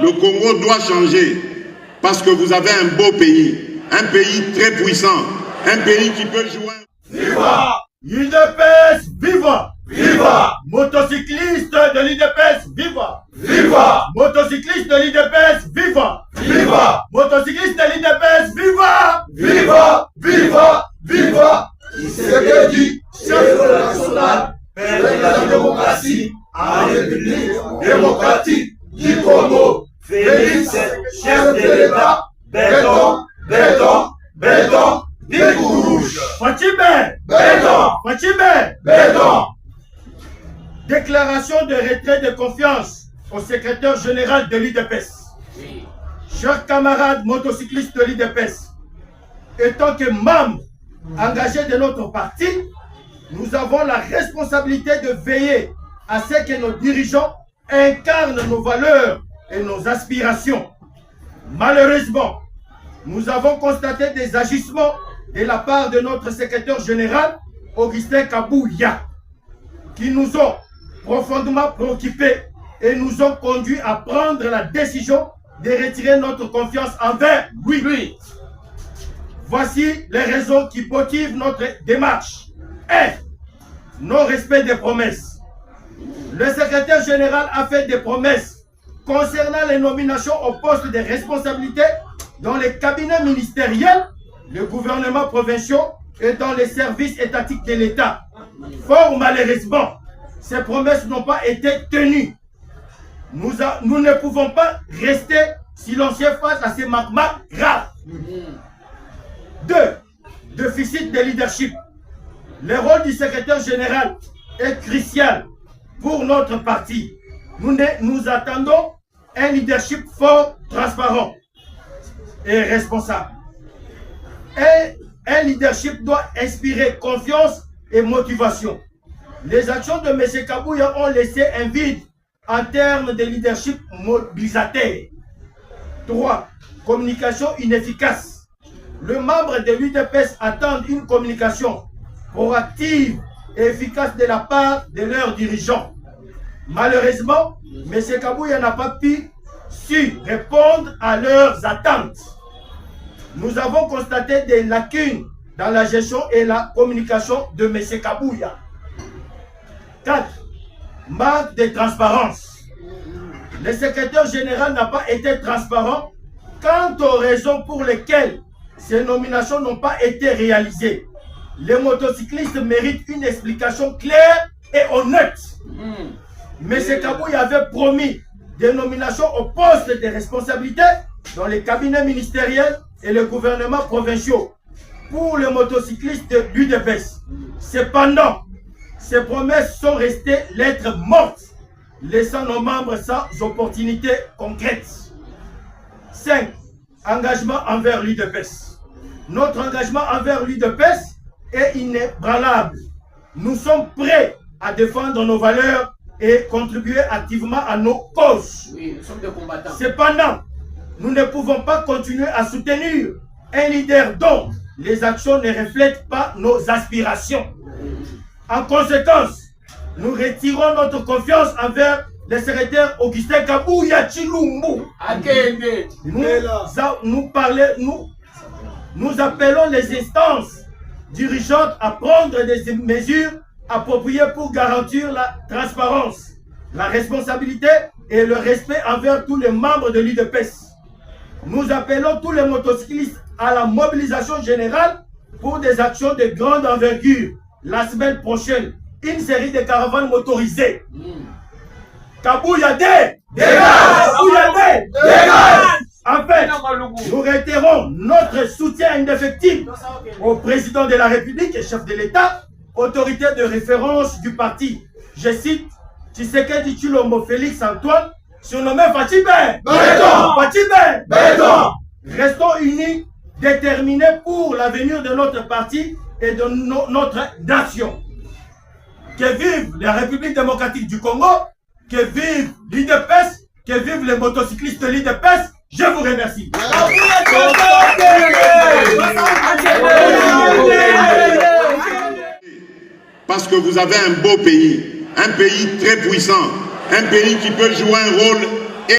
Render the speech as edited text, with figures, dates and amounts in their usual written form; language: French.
Le Congo doit changer parce que vous avez un beau pays, un pays très puissant, un pays qui peut jouer. Viva l'UDPS, viva! Viva! Motocycliste de l'UDPS, viva! Viva! Motocycliste de l'UDPS, viva! Viva! Motocycliste de l'UDPS, viva! Viva! Viva! Viva! Tshisekedi, chef national, père de la démocratie en République démocratique du Congo. Félix, chef de l'État, béton, béton, béton, Bigourouche. Fatime, béton, Fatime, béton. Déclaration de retrait de confiance au secrétaire général de l'UDPS. Chers camarades motocyclistes de l'UDPS, étant que membres engagés de notre parti, nous avons la responsabilité de veiller à ce que nos dirigeants incarnent nos valeurs et nos aspirations. Malheureusement, nous avons constaté des agissements de la part de notre secrétaire général, Augustin Kabouya, qui nous ont profondément préoccupés et nous ont conduits à prendre la décision de retirer notre confiance envers lui. Voici les raisons qui motivent notre démarche. 1. Non-respect des promesses. Le secrétaire général a fait des promesses concernant les nominations au poste de responsabilité dans les cabinets ministériels, le gouvernement provincial et dans les services étatiques de l'État. Fort malheureusement, ces promesses n'ont pas été tenues. Nous ne pouvons pas rester silencieux face à ces manquements graves. 2. Déficit de leadership. Le rôle du secrétaire général est crucial pour notre parti. Nous attendons un leadership fort, transparent et responsable. Un leadership doit inspirer confiance et motivation. Les actions de M. Kabouya ont laissé un vide en termes de leadership mobilisateur. 3. Communication inefficace. Le membre de l'UDPS attend une communication proactive et efficace de la part de leurs dirigeants. Malheureusement, M. Kabouya n'a pas pu répondre à leurs attentes. Nous avons constaté des lacunes dans la gestion et la communication de M. Kabouya. 4. Manque de transparence. Le secrétaire général n'a pas été transparent quant aux raisons pour lesquelles ces nominations n'ont pas été réalisées. Les motocyclistes méritent une explication claire et honnête. M. Kabouya avait promis des nominations au poste de responsabilité dans les cabinets ministériels et le gouvernement provincial pour les motocyclistes de l'UDPS. Cependant, ces promesses sont restées lettres mortes, laissant nos membres sans opportunité concrète. 5. Engagement envers l'UDPS. Notre engagement envers l'UDPS est inébranlable. Nous sommes prêts à défendre nos valeurs et contribuer activement à nos causes. Oui, nous sommes des combattants. Cependant, nous ne pouvons pas continuer à soutenir un leader dont les actions ne reflètent pas nos aspirations. En conséquence, nous retirons notre confiance envers le secrétaire Augustin Kabouya Chilumbu. Nous appelons les instances dirigeantes à prendre des mesures appropriées pour garantir la transparence, la responsabilité et le respect envers tous les membres de l'UDPS. Nous appelons tous les motocyclistes à la mobilisation générale pour des actions de grande envergure. La semaine prochaine, une série de caravanes motorisées. Kabouya dégage! Kabouya dégage! Enfin, nous réitérons notre soutien indéfectible au président de la République et chef de l'État, autorité de référence du parti. Je cite Tshisekedi Tshilombo Félix Antoine, surnommé Fatime. Fatime. Restons unis, déterminés pour l'avenir de notre parti et de notre nation. Que vive la République démocratique du Congo, que vive l'UDPS, que vive les motocyclistes de l'UDPS. Je vous remercie. Parce que vous avez un beau pays, un pays très puissant, un pays qui peut jouer un rôle